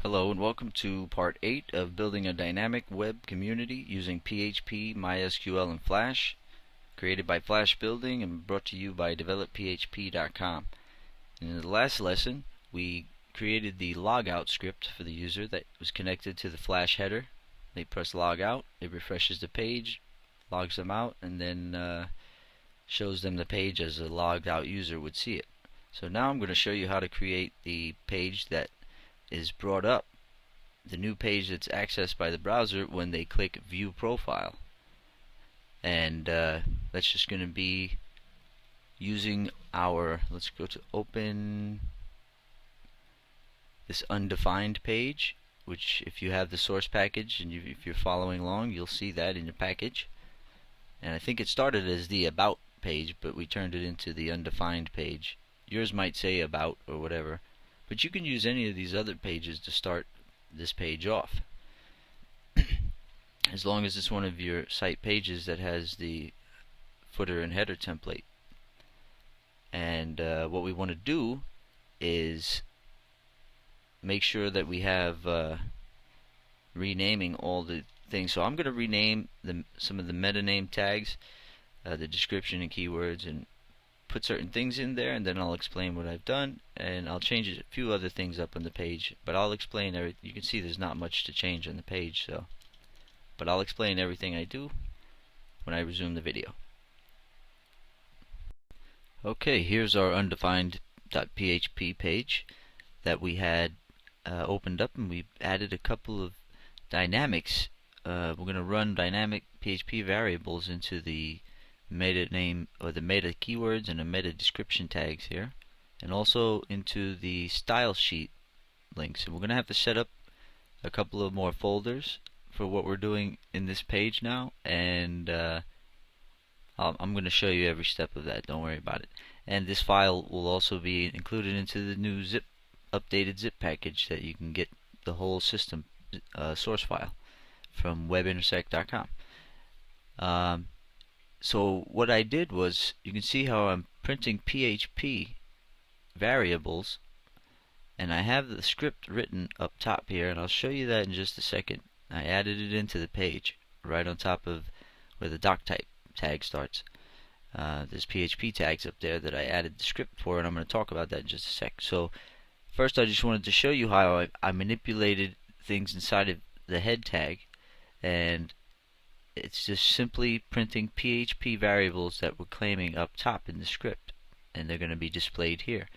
Hello and welcome to part 8 of building a dynamic web community using PHP, MySQL, and Flash, created by Flash Building and brought to you by developphp.com. In the last lesson, we created the logout script for the user that was connected to the Flash header. They press logout, it refreshes the page, logs them out, and then shows them the page as a logged out user would see it. So now I'm going to show you how to create the page that is brought up, the new page that's accessed by the browser when they click View Profile. And that's just going to be using our, let's go to open this undefined page, which if you have the source package and if you're following along, you'll see that in your package. And I think it started as the About page, but we turned it into the undefined page. Yours might say About or whatever, but you can use any of these other pages to start this page off, as long as it's one of your site pages that has the footer and header template. And what we want to do is make sure that we have renaming all the things. So I'm going to rename some of the meta name tags, the description and keywords, and put certain things in there, and then I'll explain what I've done, and I'll change a few other things up on the page, but I'll explain everything. You can see there's not much to change on the page, but I'll explain everything I do when I resume the video. Okay, here's our undefined.php page that we had opened up, and we added a couple of dynamics. We're going to run dynamic PHP variables into the meta name or the meta keywords and the meta description tags here, and also into the style sheet links. And we're going to have to set up a couple of more folders for what we're doing in this page now, and I'm going to show you every step of that, don't worry about it. And this file will also be included into the new updated zip package that you can get the whole system source file from webintersect.com. So what I did was, you can see how I'm printing PHP variables, and I have the script written up top here, and I'll show you that in just a second. I added it into the page right on top of where the doc type tag starts. There's PHP tags up there that I added the script for, and I'm going to talk about that in just a sec. So first I just wanted to show you how I manipulated things inside of the head tag, and it's just simply printing PHP variables that we're claiming up top in the script, and they're going to be displayed here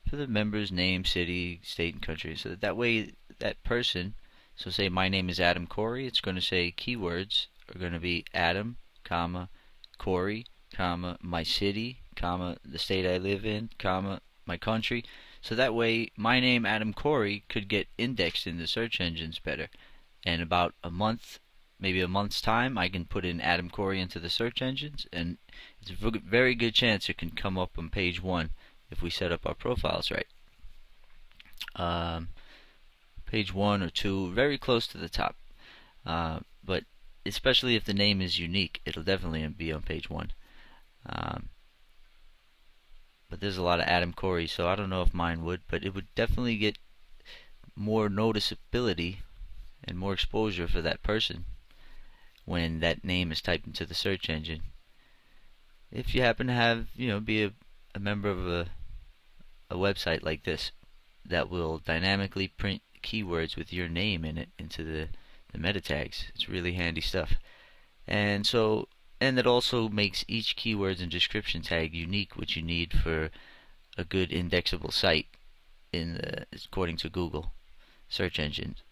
for the member's name, city, state, and country. So that way that person, so say my name is Adam Corey, it's going to say keywords are going to be Adam, comma, Corey, comma, my city, comma, the state I live in, comma, my country. So that way my name, Adam Corey, could get indexed in the search engines better. And about a month, maybe a month's time, I can put in Adam Corey into the search engines, and it's a very good chance it can come up on page 1 if we set up our profiles right. Page 1 or 2, very close to the top, but especially if the name is unique, it'll definitely be on page 1. But there's a lot of Adam Corey, so I don't know if mine would, but it would definitely get more noticeability and more exposure for that person when that name is typed into the search engine. If you happen to have, be a member of a website like this that will dynamically print keywords with your name in it into the meta tags, it's really handy stuff. And it also makes each keywords and description tag unique, which you need for a good indexable site according to Google search engines.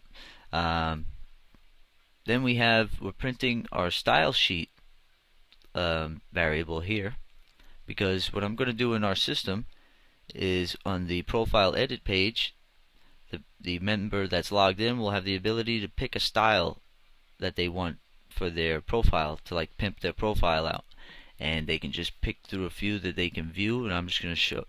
Then we're printing our style sheet variable here, because what I'm going to do in our system is on the profile edit page, the member that's logged in will have the ability to pick a style that they want for their profile, to like pimp their profile out, and they can just pick through a few that they can view. And I'm just going to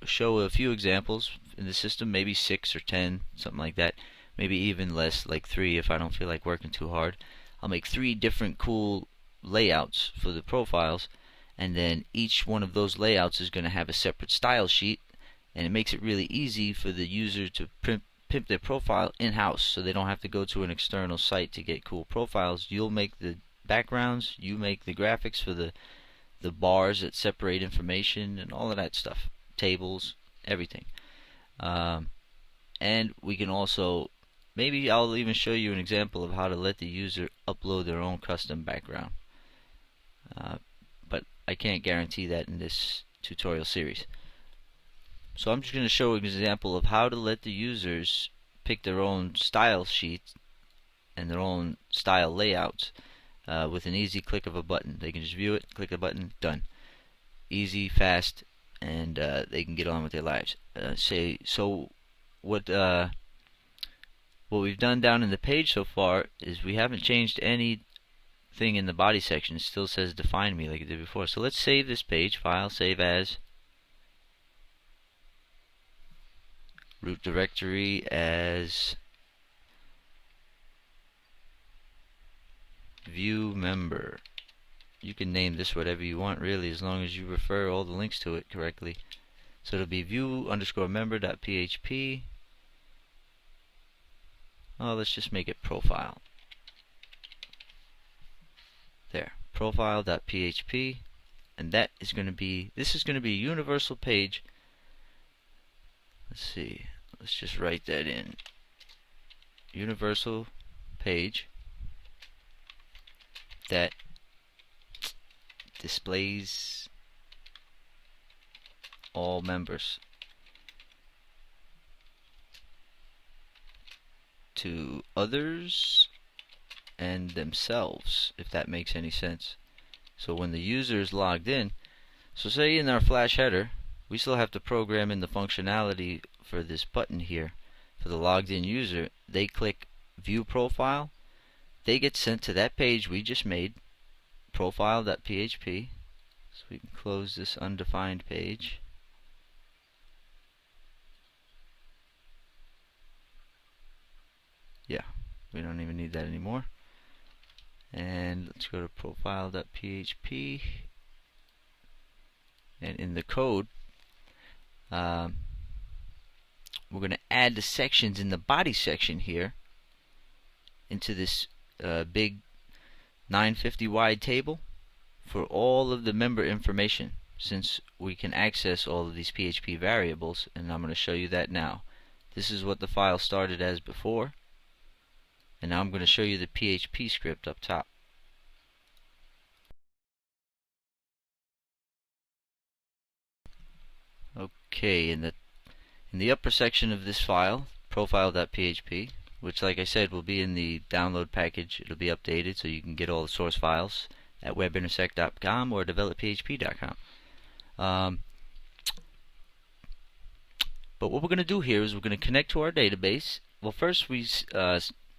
show a few examples in the system, maybe 6 or 10, something like that. Maybe even less, like 3 if I don't feel like working too hard. I'll make 3 different cool layouts for the profiles, and then each one of those layouts is going to have a separate style sheet, and it makes it really easy for the user to pimp their profile in-house, so they don't have to go to an external site to get cool profiles. You'll make the backgrounds, you make the graphics for the bars that separate information and all of that stuff, tables, everything. And we can also, maybe I'll even show you an example of how to let the user upload their own custom background. But I can't guarantee that in this tutorial series. So I'm just going to show an example of how to let the users pick their own style sheets and their own style layouts with an easy click of a button. They can just view it, click a button, done. Easy, fast, and they can get on with their lives. What we've done down in the page so far is we haven't changed anything in the body section. It still says define me like it did before. So let's save this page, file, save as, root directory as view member. You can name this whatever you want really, as long as you refer all the links to it correctly. So it'll be view_member.php. Oh, let's just make it profile. There, profile.php, and that is going to be, this is going to be a universal page. Let's see, let's just write that in. Universal page that displays all members to others and themselves, if that makes any sense. So when the user is logged in, so say in our Flash header, we still have to program in the functionality for this button here. For the logged in user, they click view profile, they get sent to that page we just made, profile.php. So we can close this undefined page. Yeah, we don't even need that anymore. And let's go to profile.php, and in the code we're going to add the sections in the body section here into this big 950 wide table for all of the member information, since we can access all of these PHP variables, and I'm going to show you that now. This is what the file started as before, and now I'm going to show you the PHP script up top. Okay, in the upper section of this file, profile.php, which like I said will be in the download package, it'll be updated so you can get all the source files at webintersect.com or developphp.com. But what we're going to do here is we're going to connect to our database. Well, first we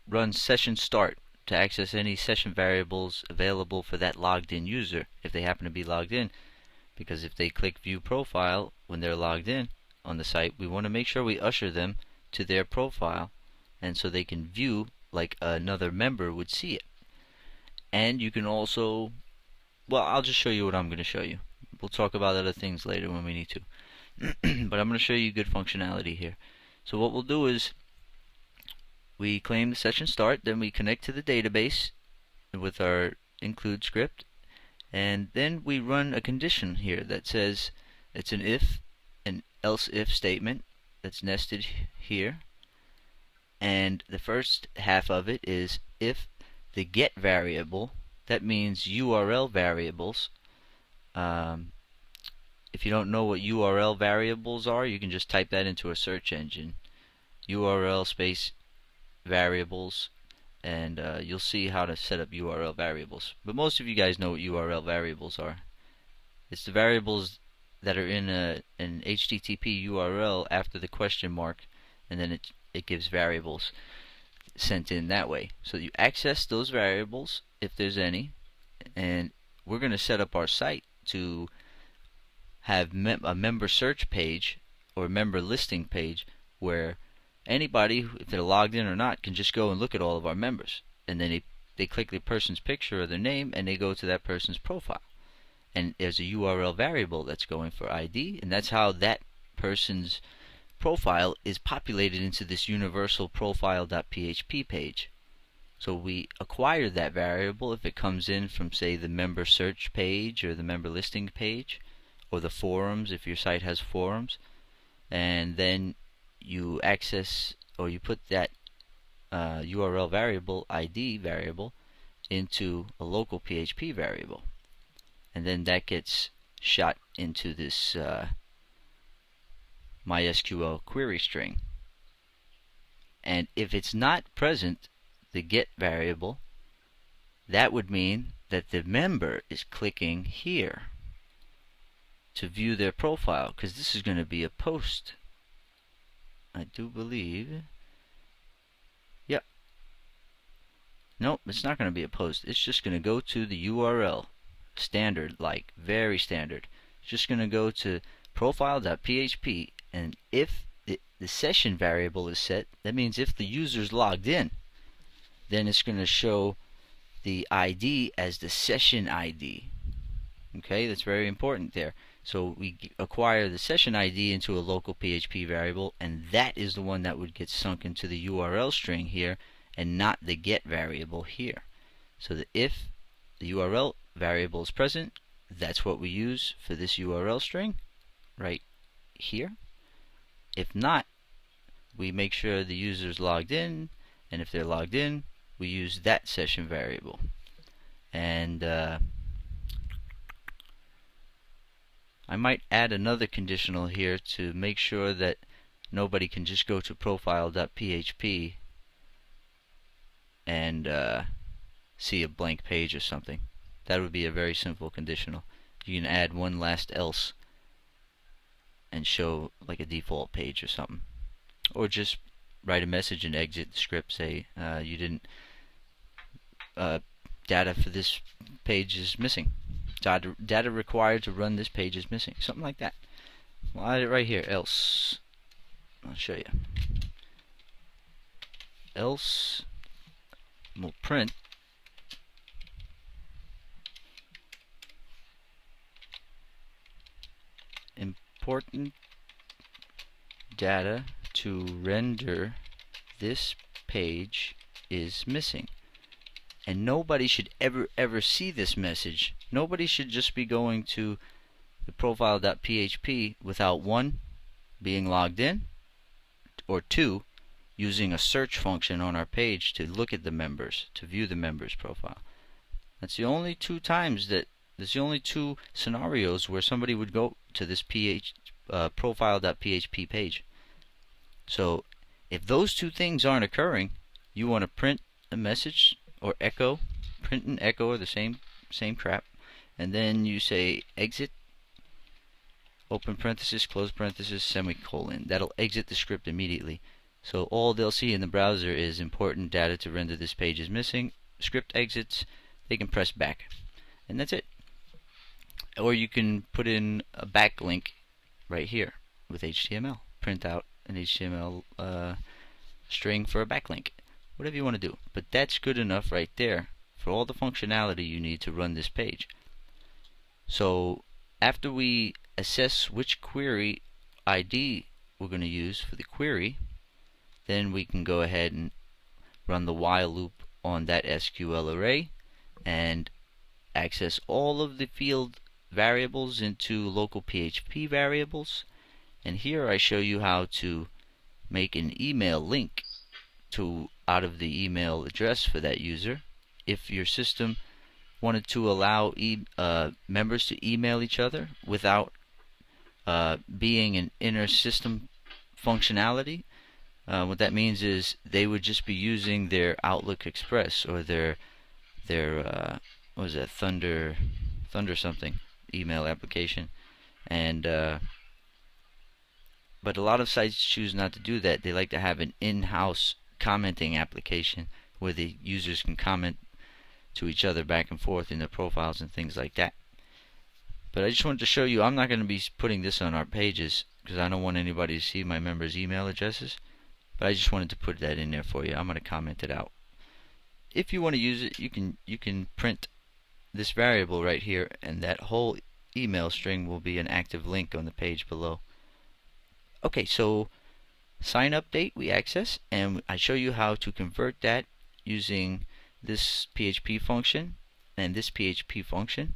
run session start to access any session variables available for that logged in user if they happen to be logged in, because if they click view profile when they're logged in on the site, we want to make sure we usher them to their profile, and so they can view like another member would see it. And you can also, well, I'll just show you what I'm going to show you. We'll talk about other things later when we need to. But I'm going to show you good functionality here. So what we'll do is we claim the session start, then we connect to the database with our include script, and then we run a condition here that says it's an if and else if statement that's nested here, and the first half of it is if the get variable, that means URL variables. If you don't know what URL variables are, you can just type that into a search engine, URL space variables, and you'll see how to set up URL variables. But most of you guys know what URL variables are. It's the variables that are in an HTTP URL after the question mark, and then it gives variables sent in that way. So you access those variables if there's any, and we're going to set up our site to have a member search page or member listing page where anybody, if they're logged in or not, can just go and look at all of our members, and then they click the person's picture or their name and they go to that person's profile, and there's a URL variable that's going for ID, and that's how that person's profile is populated into this universal profile.php page. So we acquire that variable if it comes in from, say, the member search page or the member listing page or the forums if your site has forums, and then you access or you put that URL variable, ID variable, into a local PHP variable, and then that gets shot into this MySQL query string. And if it's not present, the get variable, that would mean that the member is clicking here to view their profile, because this is going to be a post, I do believe. Yep. Nope, it's not going to be a post. It's just going to go to the URL. Standard, like very standard. It's just going to go to profile.php, and if the session variable is set, that means if the user's logged in, then it's going to show the ID as the session ID. Okay, that's very important there. So we acquire the session ID into a local PHP variable, and that is the one that would get sunk into the URL string here, and not the get variable here. So that if the URL variable is present, that's what we use for this URL string right here. If not, we make sure the user's logged in, and if they're logged in, we use that session variable. And I might add another conditional here to make sure that nobody can just go to profile.php and see a blank page or something. That would be a very simple conditional. You can add one last else and show like a default page or something. Or just write a message and exit the script, say you didn't data for this page is missing. Data required to run this page is missing. Something like that. I'll add it right here, else. I'll show you. Else will print important data to render this page is missing. And nobody should ever see this message. Nobody should just be going to the profile.php without, one, being logged in, or two, using a search function on our page to look at the members, to view the members' profile. That's the only two times that, there's the only two scenarios where somebody would go to this profile.php page. So if those two things aren't occurring, you want to print a message or echo. Print and echo are the same crap, and then you say exit, open parenthesis, close parenthesis, semicolon. That'll exit the script immediately. So all they'll see in the browser is important data to render this page is missing. Script exits, they can press back, and that's it. Or you can put in a backlink right here with HTML. Print out an HTML string for a backlink. Whatever you want to do. But that's good enough right there for all the functionality you need to run this page. So after we assess which query ID we're going to use for the query, then we can go ahead and run the while loop on that SQL array and access all of the field variables into local PHP variables. And here I show you how to make an email link to out of the email address for that user. If your system wanted to allow members to email each other without being an inner system functionality, what that means is they would just be using their Outlook Express or their what was that, Thunder something email application, and but a lot of sites choose not to do that. They like to have an in-house commenting application where the users can comment to each other back and forth in their profiles and things like that. But I just wanted to show you, I'm not going to be putting this on our pages because I don't want anybody to see my members' email addresses, but I just wanted to put that in there for you. I'm going to comment it out. If you want to use it, you can print this variable right here, and that whole email string will be an active link on the page below. Okay, so sign update we access, and I show you how to convert that using this PHP function and this PHP function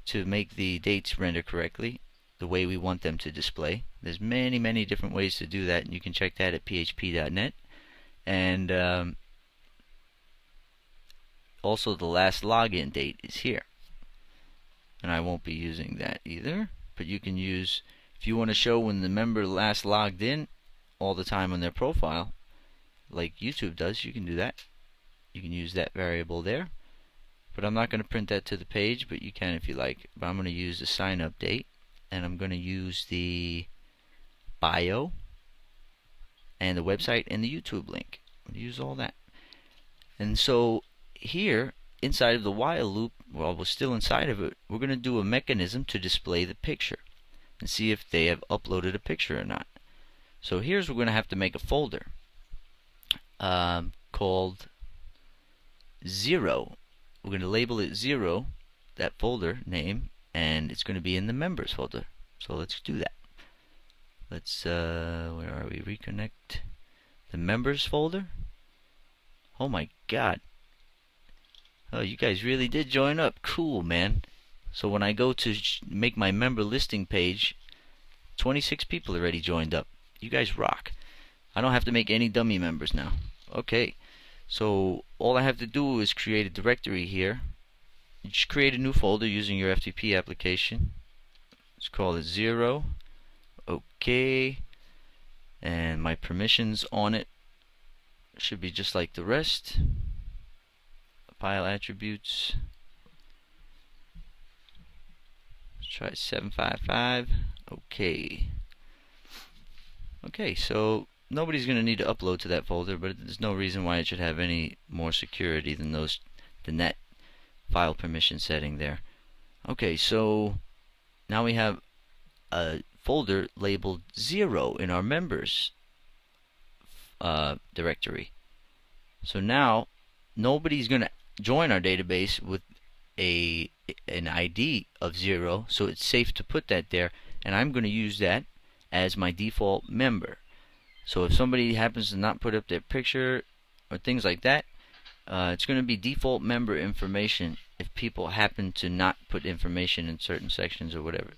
to make the dates render correctly the way we want them to display. There's many different ways to do that, and you can check that at php.net. And also the last login date is here, and I won't be using that either, but you can use, if you want to show when the member last logged in all the time on their profile like YouTube does, you can do that. You can use that variable there, but I'm not going to print that to the page, but you can if you like. But I'm going to use the sign update, and I'm going to use the bio and the website and the YouTube link. I'm going to use all that. And so here inside of the while loop, while we're still inside of it, we're going to do a mechanism to display the picture and see if they have uploaded a picture or not. So here's we're going to have to make a folder called 0. We're going to label it 0, that folder name, and it's going to be in the members folder. So let's do that. Let's where are we? Reconnect the members folder. Oh my god. Oh, you guys really did join up. Cool, man. So when I go to make my member listing page, 26 people already joined up. You guys rock. I don't have to make any dummy members now. Okay. So all I have to do is create a directory here. You just create a new folder using your FTP application. Let's call it 0. Okay. And my permissions on it should be just like the rest. File attributes. Let's try 755. Okay. Okay, so nobody's going to need to upload to that folder, but there's no reason why it should have any more security than the net file permission setting there. Okay, so now we have a folder labeled 0 in our members directory. So now nobody's going to join our database with an ID of 0, so it's safe to put that there, and I'm going to use that as my default member. So if somebody happens to not put up their picture or things like that, it's going to be default member information if people happen to not put information in certain sections or whatever.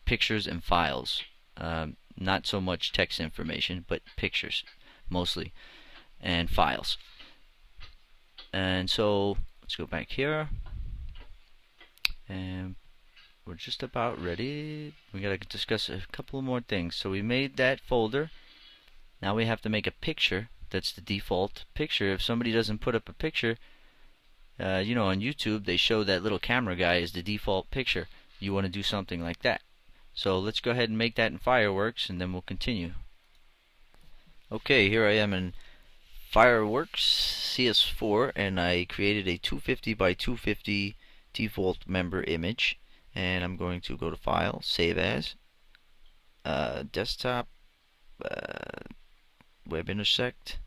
Pictures and files. Not so much text information, but pictures mostly, and files. And so let's go back here, and we're just about ready. We gotta discuss a couple more things. So we made that folder. Now we have to make a picture that's the default picture. If somebody doesn't put up a picture, you know, on YouTube they show that little camera guy as the default picture. You want to do something like that. So let's go ahead and make that in Fireworks, and then we'll continue. Okay, here I am in Fireworks CS4, and I created a 250 by 250 default member image, and I'm going to go to File, Save As, Desktop, Web Intersect,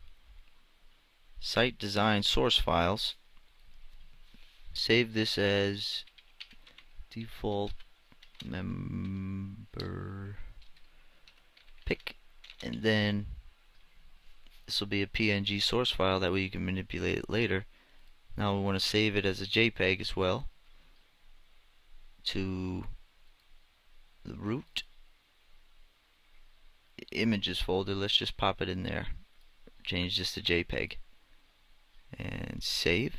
Site Design Source Files. Save this as default member pick, and then this will be a PNG source file, that way you can manipulate it later. Now we want to save it as a JPEG as well to the root images folder. Let's just pop it in there, change this to JPEG, and save.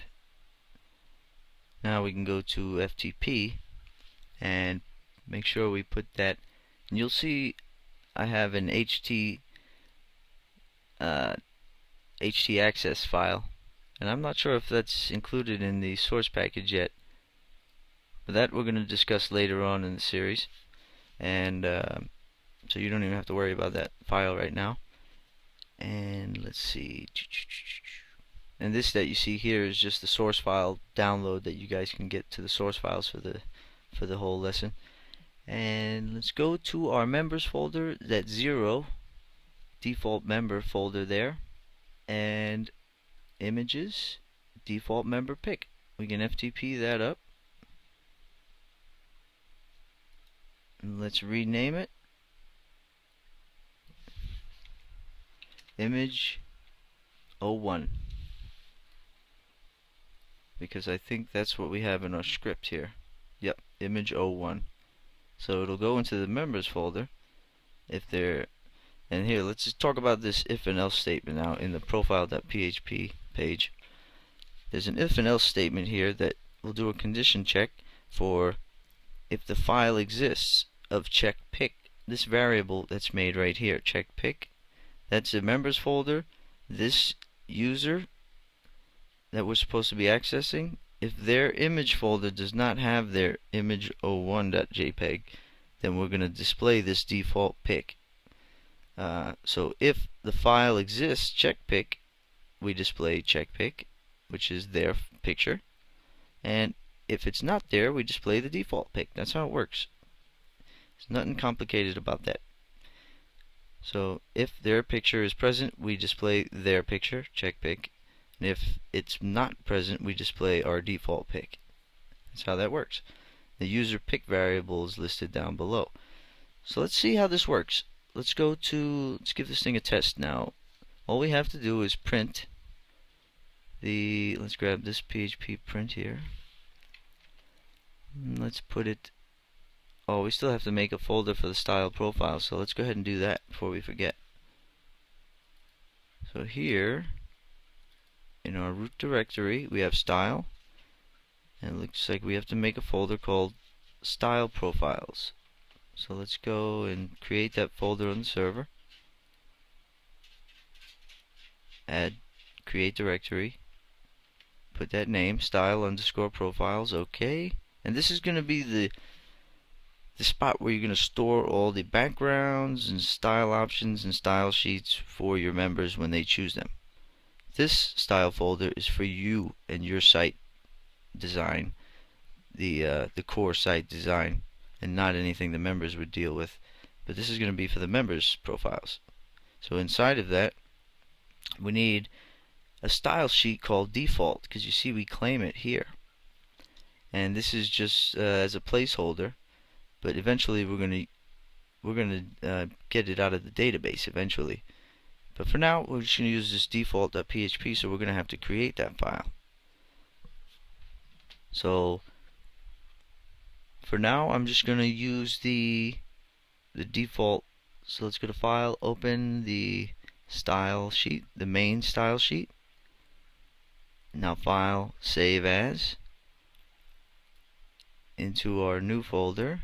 Now we can go to FTP and make sure we put that, and you'll see I have an HT access file, and I'm not sure if that's included in the source package yet, but that we're going to discuss later on in the series, and so you don't even have to worry about that file right now. And let's see, and this that you see here is just the source file download that you guys can get to the source files for the whole lesson. And let's go to our members folder, that 0 default member folder there, and images, default member pick. We can FTP that up, and let's rename it. image 01, because I think that's what we have in our script here. Yep, image 01. So it'll go into the members folder if they're, and here let's just talk about this if and else statement now in the profile.php page. There's an if and else statement here that will do a condition check for if the file exists of check pick, this variable that's made right here, check pick, that's the members folder, this user that we're supposed to be accessing, if their image folder does not have their image01.jpg, then we're going to display this default pick. So if the file exists, check pick, we display check pick, which is their picture, and if it's not there, we display the default pick. That's how it works. There's nothing complicated about that. So if their picture is present, we display their picture, check pick, and if it's not present, we display our default pick. That's how that works. The user pick variable is listed down below. So let's see how this works. Let's give this thing a test now. All we have to do is print let's grab this PHP print here. Let's put it, we still have to make a folder for the style profile, so let's go ahead and do that before we forget. So here in our root directory we have style, and it looks like we have to make a folder called style profiles. So let's go and create that folder on the server, add create directory, put that name, style_profiles, okay. And this is going to be the spot where you're going to store all the backgrounds and style options and style sheets for your members when they choose them. This style folder is for you and your site design, the core site design, and not anything the members would deal with. But this is going to be for the members profiles. So inside of that, we need a style sheet called default, because you see we claim it here. And this is just as a placeholder, but eventually we're going to get it out of the database eventually. But for now, we're just going to use this default.php, so we're going to have to create that file. So for now, I'm just going to use the default. So let's go to File, open the style sheet, the main style sheet. Now File, Save As, into our new folder,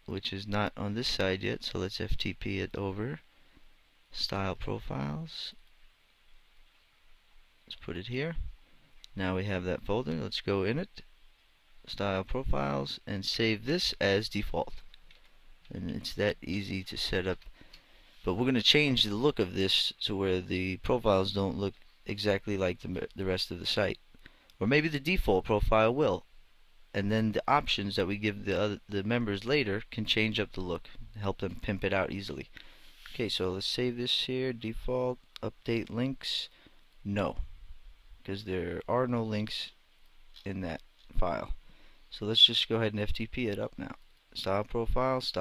which is not on this side yet, so let's FTP it over. Style Profiles. Let's put it here. Now we have that folder. Let's go in it, Style Profiles, and save this as default. And it's that easy to set up. But we're going to change the look of this to where the profiles don't look exactly like the rest of the site. Or maybe the default profile will. And then the options that we give the members later can change up the look, help them pimp it out easily. Okay, so let's save this here. Default, update links, no, because there are no links in that file. So let's just go ahead and FTP it up now. Style profiles,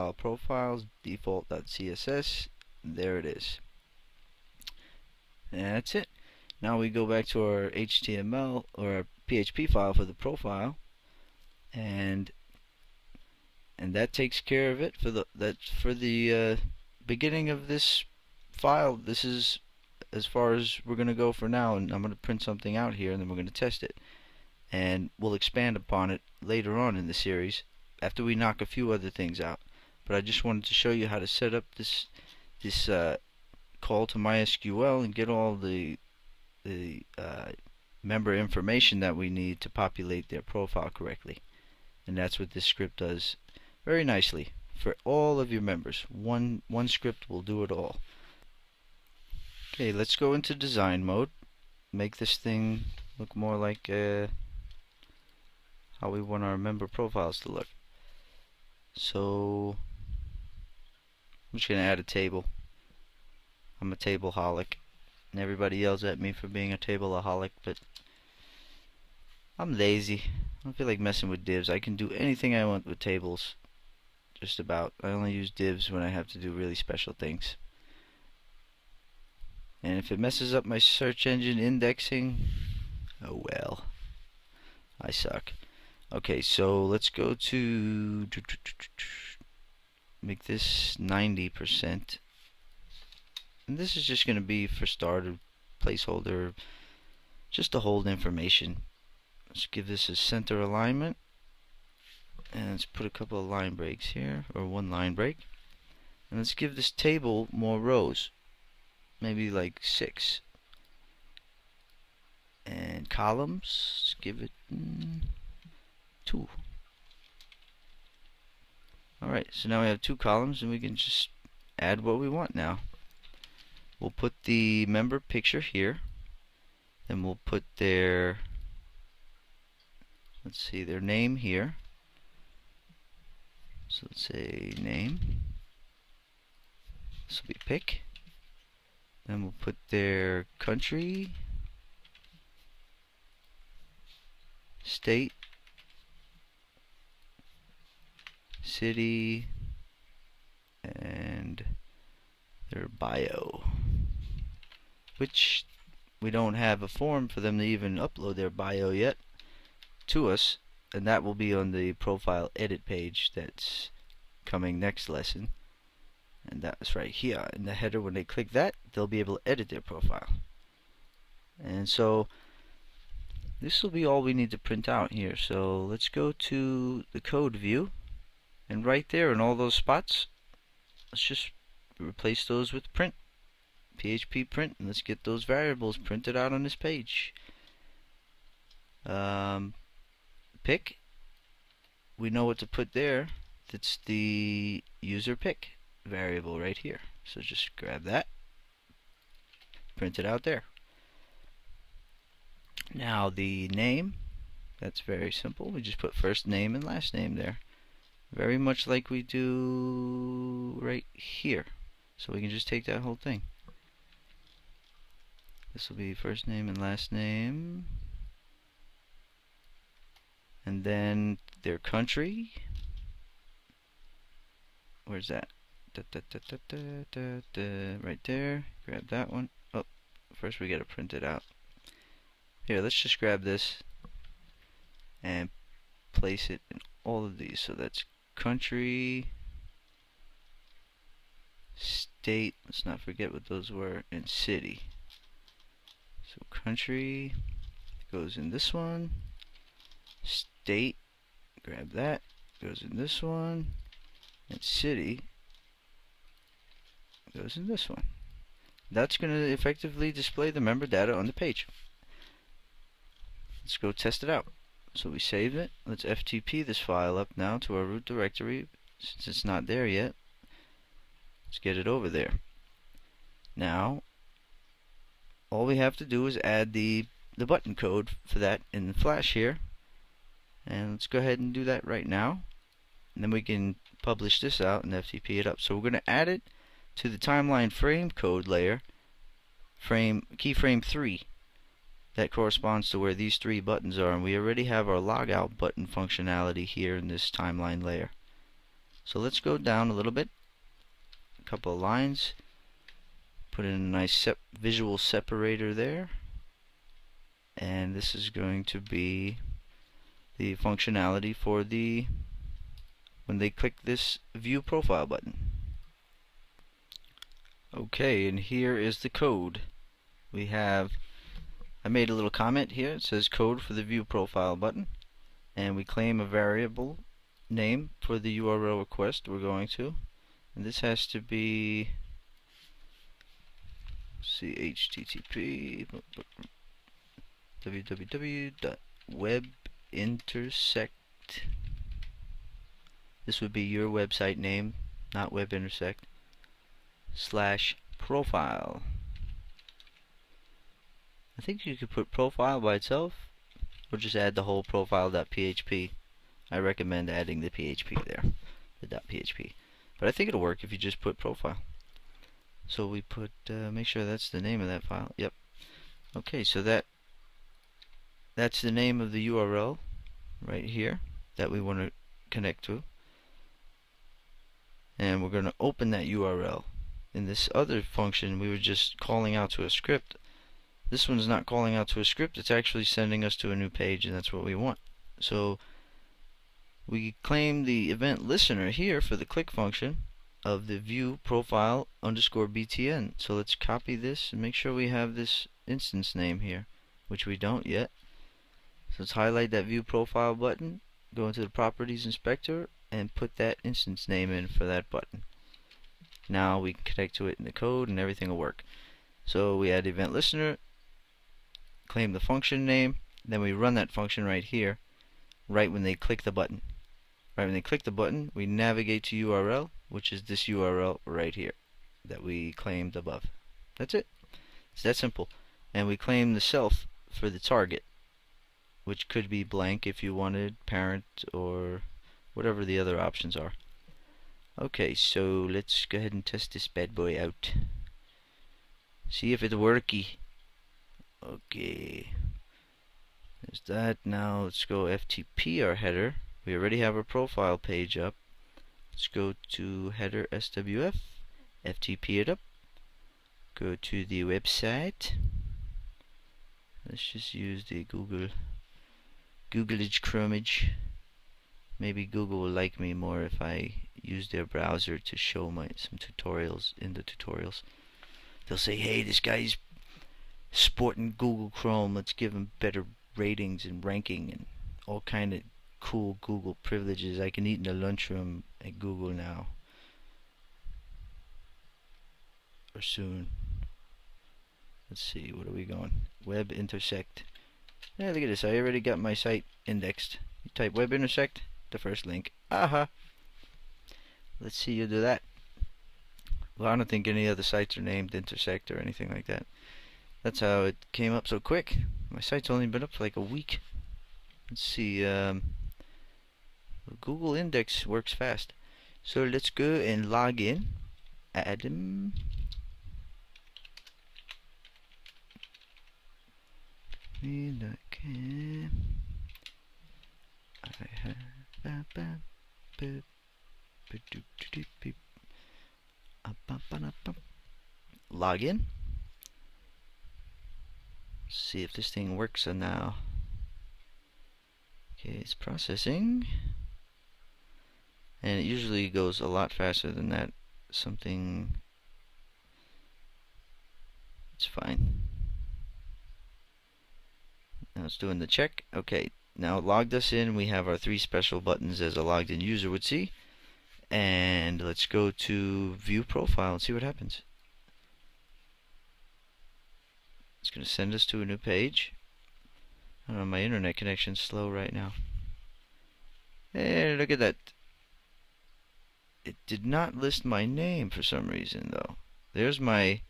default.css. There it is. And that's it. Now we go back to our HTML or our PHP file for the profile, and that takes care of it for the beginning of this file. This is as far as we're going to go for now, and I'm going to print something out here, and then we're going to test it, and we'll expand upon it later on in the series after we knock a few other things out. But I just wanted to show you how to set up this call to MySQL and get all the member information that we need to populate their profile correctly. And that's what this script does very nicely for all of your members. One script will do it all. Okay, let's go into design mode. Make this thing look more like how we want our member profiles to look. So I'm just going to add a table. I'm a table-holic, and everybody yells at me for being a table-aholic, but I'm lazy. I don't feel like messing with divs. I can do anything I want with tables, just about. I only use divs when I have to do really special things. And if it messes up my search engine indexing, oh well, I suck. Okay, so let's go to make this 90%. And this is just going to be for starter placeholder, just to hold information. Let's give this a center alignment. And let's put a couple of line breaks here, or one line break. And let's give this table more rows, maybe like 6. And columns, let's give it 2. Alright, so now we have 2 columns, and we can just add what we want now. We'll put the member picture here, then we'll put their, let's see, their name here. So let's say name. This will be pick. Then we'll put their country, state, city, and their bio, which we don't have a form for them to even upload their bio yet to us, and that will be on the profile edit page that's coming next lesson. And that's right here in the header. When they click that, they'll be able to edit their profile. And so this will be all we need to print out here. So let's go to the code view, and right there in all those spots, let's just replace those with print, PHP print, and let's get those variables printed out on this page. Pick, we know what to put there. That's the user pick variable right here. So just grab that, print it out there. Now the name, that's very simple. We just put first name and last name there, very much like we do right here. So we can just take that whole thing. This will be first name and last name, and then their country. Where's that? Right there. Grab that one. Oh, first we gotta print it out. Here, let's just grab this and place it in all of these. So that's country, state, let's not forget what those were, and city. So country goes in this one, state, grab that, goes in this one, and city goes in this one. That's going to effectively display the member data on the page. Let's go test it out. So we saved it. Let's FTP this file up now to our root directory. Since it's not there yet, let's get it over there. Now, all we have to do is add the button code for that in the Flash here. And let's go ahead and do that right now. And then we can publish this out and FTP it up. So we're going to add it to the timeline frame code layer, keyframe 3. That corresponds to where these 3 buttons are, and we already have our logout button functionality here in this timeline layer. So let's go down a little bit, a couple of lines, put in a nice visual separator there, and this is going to be the functionality for when they click this view profile button. Okay, and here is the code. I made a little comment here. It says code for the view profile button, and we claim a variable name for the URL request we're going to, and this has to be http www.webintersect. This would be your website name, not webintersect, /profile. I think you could put profile by itself, or just add the whole profile.php. I recommend adding the PHP there, the .php. But I think it'll work if you just put profile. So we put, make sure that's the name of that file. Yep. Okay, so that's the name of the URL right here that we want to connect to. And we're going to open that URL. in this other function, we were just calling out to a script. This one's not calling out to a script, it's actually sending us to a new page, and that's what we want. So we claim the event listener here for the click function of the view profile underscore btn. So let's copy this and make sure we have this instance name here, which we don't yet. So let's highlight that view profile button, go into the properties inspector, and put that instance name in for that button. Now we can connect to it in the code and everything will work. So we add event listener, claim the function name, then we run that function right here, right when they click the button. Right when they click the button, we navigate to URL, which is this URL right here that we claimed above. That's it. It's that simple. And we claim the self for the target, which could be blank if you wanted, parent, or whatever the other options are. Okay, so let's go ahead and test this bad boy out. See if it's worky. Okay. There's that. Now let's go FTP our header. We already have our profile page up. Let's go to header SWF, FTP it up, go to the website. Let's just use the Googleage Chromage. Maybe Google will like me more if I use their browser to show some tutorials in the tutorials. They'll say, hey, this guy's sporting Google Chrome, let's give him better ratings and ranking and all kind of cool Google privileges. I can eat in the lunchroom at Google now. Or soon. Let's see, what are we going? Web intersect. Yeah, look at this. I already got my site indexed. You type web intersect, the first link. Aha! Let's see you do that. Well, I don't think any other sites are named intersect or anything like that. That's how it came up so quick. My site's only been up for like a week. Let's see. Google Index works fast. So let's go and log in. Adam. Log in. See if this thing works now. Okay, it's processing. And it usually goes a lot faster than that. Something. It's fine. Now it's doing the check. Okay, now it logged us in. We have our 3 special buttons as a logged in user would see. And let's go to view profile and see what happens. It's going to send us to a new page. I don't know, my internet connection's slow right now. Hey, look at that. It did not list my name for some reason though. There's my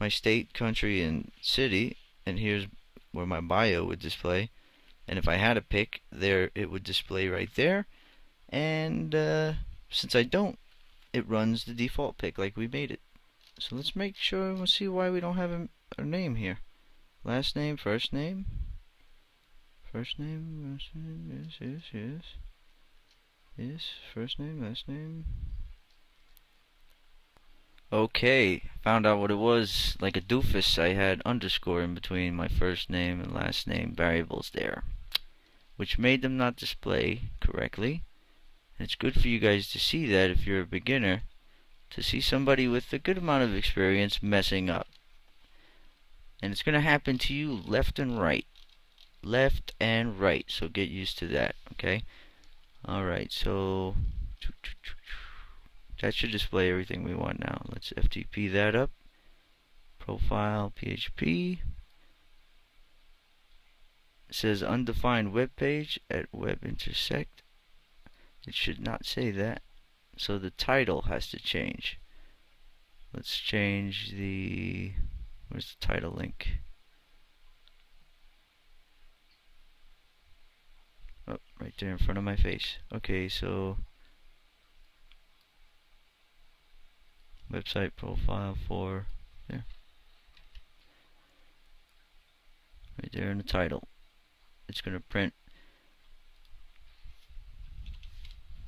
state, country, and city, and here's where my bio would display. And if I had a pick, there it would display right there. And since I don't, it runs the default pick like we made it. So let's make sure we'll see why we don't have our name here. Last name, first name. First name, last name, yes. Yes, first name, last name. Okay, found out what it was. Like a doofus, I had underscore in between my first name and last name variables there, which made them not display correctly. And it's good for you guys to see that if you're a beginner, to see somebody with a good amount of experience messing up. And it's going to happen to you left and right. Left and right, so get used to that, okay? Alright, so that should display everything we want now. Let's FTP that up. Profile PHP. It says undefined web page at web intersect. It should not say that. So the title has to change. Let's change the... Where's the title link? Oh, right there in front of my face. Okay, so website profile for there. Right there in the title. It's going to print,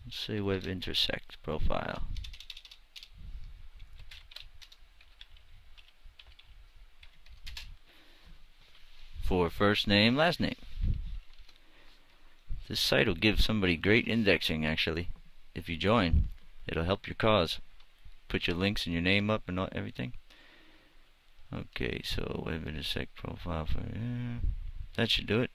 let's say web intersect profile. for first name, last name. This site will give somebody great indexing, actually. If you join, it'll help your cause. Put your links and your name up and everything. Okay, so web intersect profile for that should do it.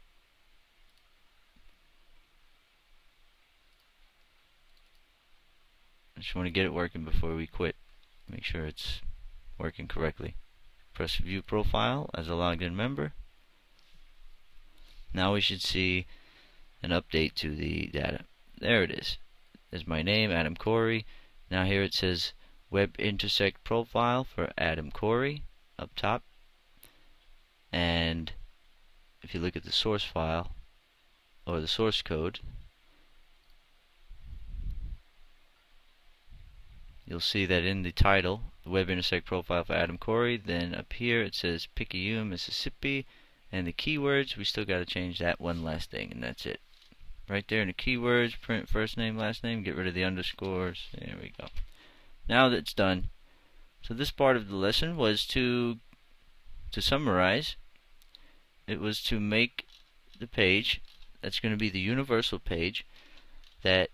I just want to get it working before we quit. Make sure it's working correctly. Press view profile as a logged in member. Now we should see an update to the data. There it is. There's my name, Adam Corey. Now here it says web intersect profile for Adam Corey up top. And if you look at the source file or the source code, you'll see that in the title, the web intersect profile for Adam Corey, then up here it says Picayune, Mississippi, and the keywords, we still got to change that one last thing, and that's it. Right there in the keywords, print first name, last name, get rid of the underscores. There we go. Now that it's done. So this part of the lesson was to summarize. It was to make the page that's going to be the universal page that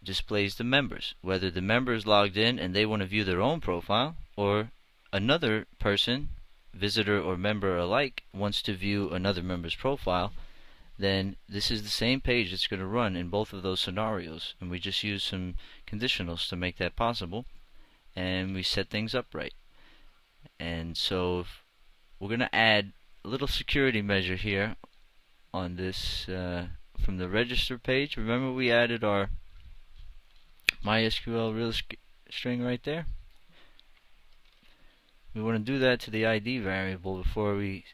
displays the members. Whether the member is logged in and they want to view their own profile, or another person, visitor or member alike, wants to view another member's profile, then this is the same page that's going to run in both of those scenarios. And we just use some conditionals to make that possible. And we set things up right. And so we're going to add a little security measure here on this from the register page. Remember we added our MySQL real string right there? We want to do that to the ID variable before we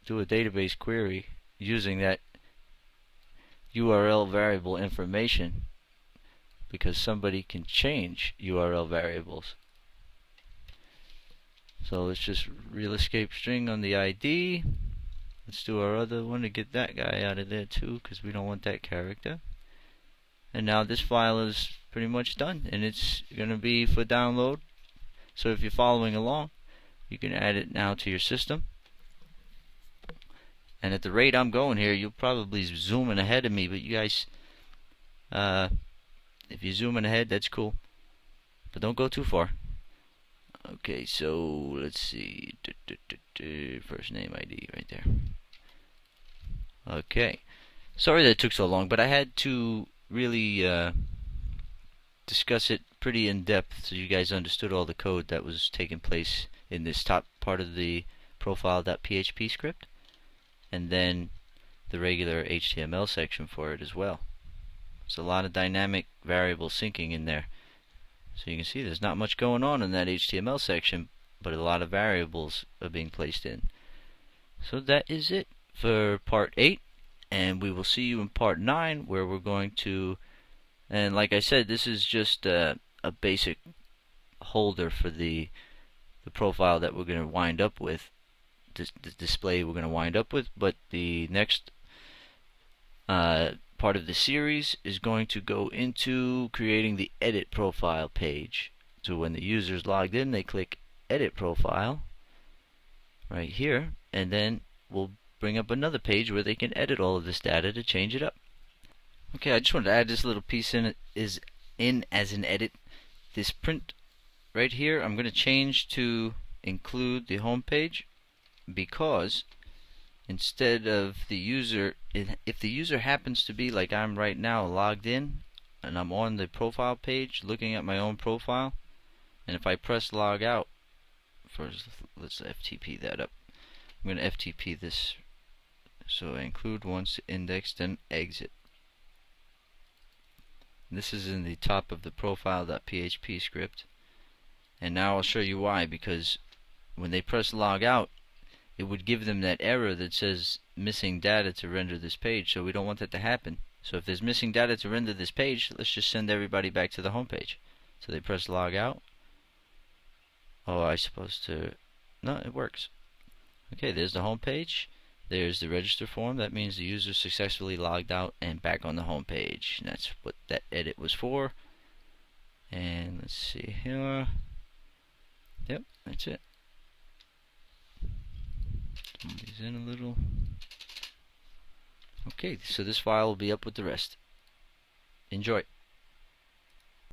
do a database query using that URL variable information, because somebody can change URL variables. So let's just real escape string on the ID. Let's do our other one to get that guy out of there too, because we don't want that character. And now this file is pretty much done, and it's going to be for download. So if you're following along, you can add it now to your system. And at the rate I'm going here, you'll probably zooming ahead of me, but you guys, if you're zooming ahead, that's cool, but don't go too far. Okay, so let's see, first name ID right there. Okay, sorry that it took so long, but I had to really discuss it pretty in depth so you guys understood all the code that was taking place in this top part of the profile.php script, and then the regular HTML section for it as well. There's a lot of dynamic variable syncing in there. So you can see there's not much going on in that HTML section, but a lot of variables are being placed in. So that is it for part 8, and we will see you in part 9, where we're going to, and like I said, this is just a basic holder for the profile that we're going to wind up with, the display we're going to wind up with, but the next part of the series is going to go into creating the edit profile page. So when the user's logged in, they click edit profile right here, and then we'll bring up another page where they can edit all of this data to change it up. Okay, I just wanted to add this little piece in as an edit. This print right here, I'm going to change to include the home page, because instead of the user, if the user happens to be like I'm right now, logged in, and I'm on the profile page looking at my own profile, and if I press log out, first let's FTP that up. I'm going to FTP this, so I include once indexed, then exit. This is in the top of the profile.php script, and now I'll show you why. Because when they press log out, it would give them that error that says missing data to render this page, so we don't want that to happen. So if there's missing data to render this page, let's just send everybody back to the home page. So they press log out. Oh, I supposed to, no, it works. Okay, there's the home page. There's the register form. That means the user successfully logged out and back on the home page. And that's what that edit was for. And let's see here. Yep, that's it. Zoom these in a little. Okay, so this file will be up with the rest. Enjoy.